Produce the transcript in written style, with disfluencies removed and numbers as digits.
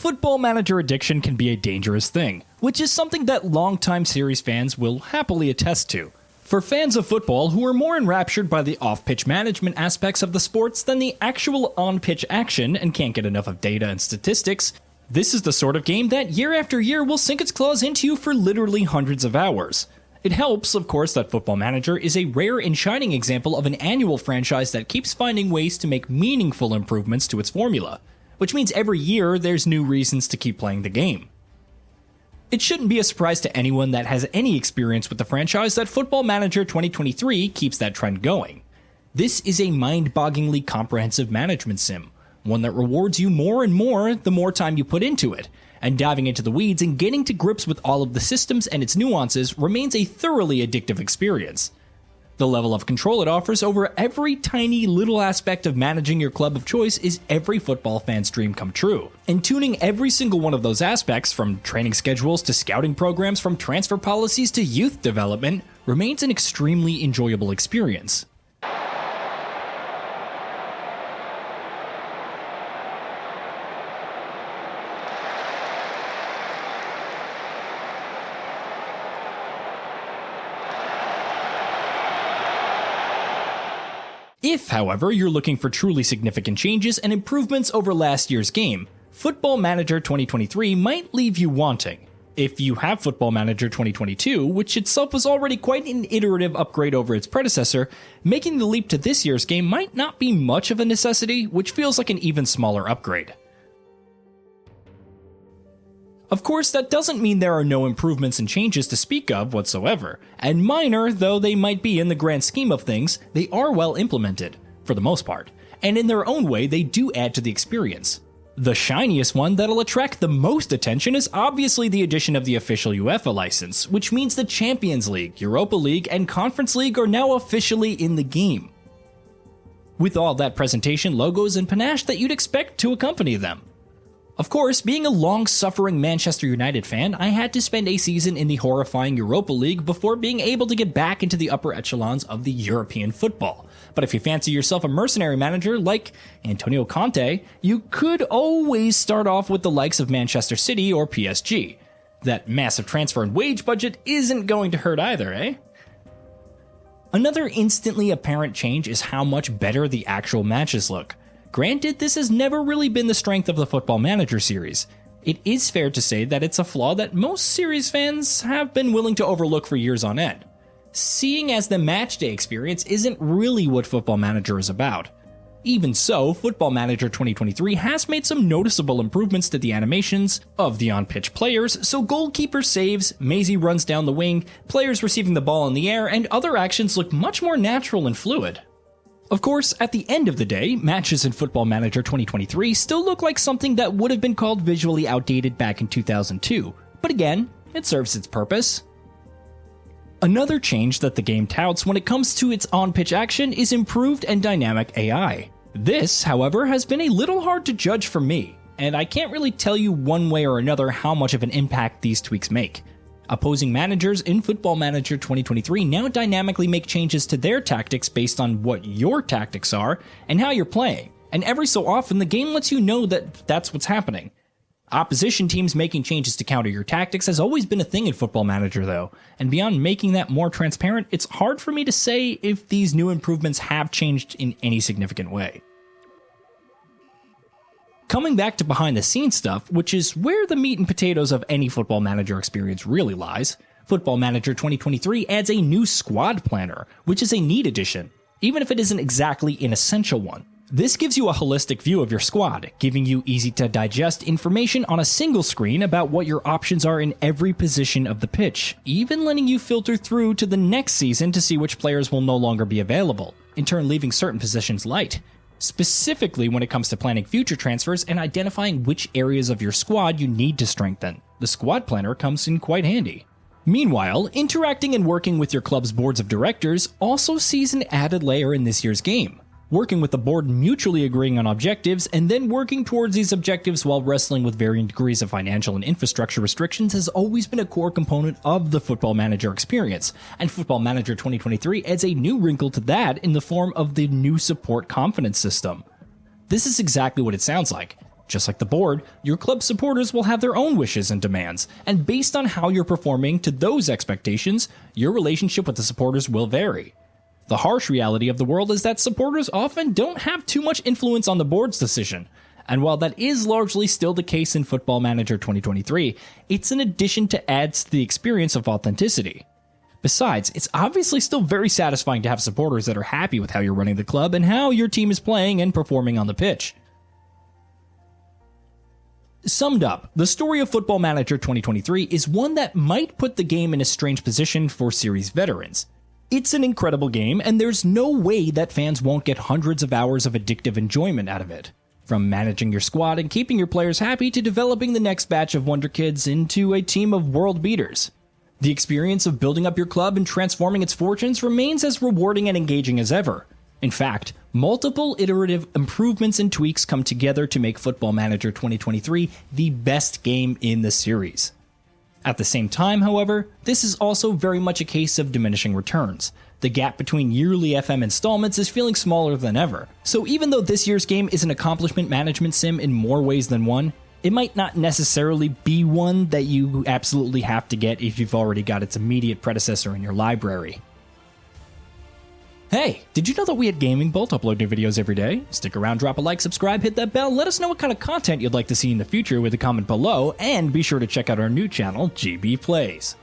Football Manager addiction can be a dangerous thing, which is something that longtime series fans will happily attest to. For fans of football who are more enraptured by the off-pitch management aspects of the sports than the actual on-pitch action and can't get enough of data and statistics, this is the sort of game that year after year will sink its claws into you for literally hundreds of hours. It helps, of course, that Football Manager is a rare and shining example of an annual franchise that keeps finding ways to make meaningful improvements to its formula, which means every year there's new reasons to keep playing the game. It shouldn't be a surprise to anyone that has any experience with the franchise that Football Manager 2023 keeps that trend going. This is a mind-bogglingly comprehensive management sim, one that rewards you more and more the more time you put into it, and diving into the weeds and getting to grips with all of the systems and its nuances remains a thoroughly addictive experience. The level of control it offers over every tiny little aspect of managing your club of choice is every football fan's dream come true. And tuning every single one of those aspects, from training schedules to scouting programs, from transfer policies to youth development, remains an extremely enjoyable experience. If, however, you're looking for truly significant changes and improvements over last year's game, Football Manager 2023 might leave you wanting. If you have Football Manager 2022, which itself was already quite an iterative upgrade over its predecessor, making the leap to this year's game might not be much of a necessity, which feels like an even smaller upgrade. Of course, that doesn't mean there are no improvements and changes to speak of whatsoever, and minor though they might be in the grand scheme of things, they are well implemented, for the most part, and in their own way they do add to the experience. The shiniest one that'll attract the most attention is obviously the addition of the official UEFA license, which means the Champions League, Europa League, and Conference League are now officially in the game, with all that presentation, logos, and panache that you'd expect to accompany them. Of course, being a long-suffering Manchester United fan, I had to spend a season in the horrifying Europa League before being able to get back into the upper echelons of the European football. But if you fancy yourself a mercenary manager like Antonio Conte, you could always start off with the likes of Manchester City or PSG. That massive transfer and wage budget isn't going to hurt either, eh? Another instantly apparent change is how much better the actual matches look. Granted, this has never really been the strength of the Football Manager series. It is fair to say that it's a flaw that most series fans have been willing to overlook for years on end, seeing as the matchday experience isn't really what Football Manager is about. Even so, Football Manager 2023 has made some noticeable improvements to the animations of the on-pitch players, so goalkeeper saves, Maisie runs down the wing, players receiving the ball in the air, and other actions look much more natural and fluid. Of course, at the end of the day, matches in Football Manager 2023 still look like something that would have been called visually outdated back in 2002, but again, it serves its purpose. Another change that the game touts when it comes to its on-pitch action is improved and dynamic AI. This, however, has been a little hard to judge for me, and I can't really tell you one way or another how much of an impact these tweaks make. Opposing managers in Football Manager 2023 now dynamically make changes to their tactics based on what your tactics are and how you're playing, and every so often the game lets you know that that's what's happening. Opposition teams making changes to counter your tactics has always been a thing in Football Manager though, and beyond making that more transparent, it's hard for me to say if these new improvements have changed in any significant way. Coming back to behind the scenes stuff, which is where the meat and potatoes of any Football Manager experience really lies, Football Manager 2023 adds a new squad planner, which is a neat addition, even if it isn't exactly an essential one. This gives you a holistic view of your squad, giving you easy to digest information on a single screen about what your options are in every position of the pitch, even letting you filter through to the next season to see which players will no longer be available, in turn leaving certain positions light. Specifically when it comes to planning future transfers and identifying which areas of your squad you need to strengthen, the squad planner comes in quite handy. Meanwhile, interacting and working with your club's boards of directors also sees an added layer in this year's game. Working with the board mutually agreeing on objectives and then working towards these objectives while wrestling with varying degrees of financial and infrastructure restrictions has always been a core component of the Football Manager experience, and Football Manager 2023 adds a new wrinkle to that in the form of the new support confidence system. This is exactly what it sounds like. Just like the board, your club supporters will have their own wishes and demands, and based on how you're performing to those expectations, your relationship with the supporters will vary. The harsh reality of the world is that supporters often don't have too much influence on the board's decision, and while that is largely still the case in Football Manager 2023, it's an addition to add to the experience of authenticity. Besides, it's obviously still very satisfying to have supporters that are happy with how you're running the club and how your team is playing and performing on the pitch. Summed up, the story of Football Manager 2023 is one that might put the game in a strange position for series veterans. It's an incredible game, and there's no way that fans won't get hundreds of hours of addictive enjoyment out of it. From managing your squad and keeping your players happy to developing the next batch of Wonder Kids into a team of world beaters. The experience of building up your club and transforming its fortunes remains as rewarding and engaging as ever. In fact, multiple iterative improvements and tweaks come together to make Football Manager 2023 the best game in the series. At the same time, however, this is also very much a case of diminishing returns. The gap between yearly FM installments is feeling smaller than ever, so even though this year's game is an accomplishment management sim in more ways than one, it might not necessarily be one that you absolutely have to get if you've already got its immediate predecessor in your library. Hey, did you know that we at Gaming Bolt upload new videos every day? Stick around, drop a like, subscribe, hit that bell, let us know what kind of content you'd like to see in the future with a comment below, and be sure to check out our new channel, GB Plays.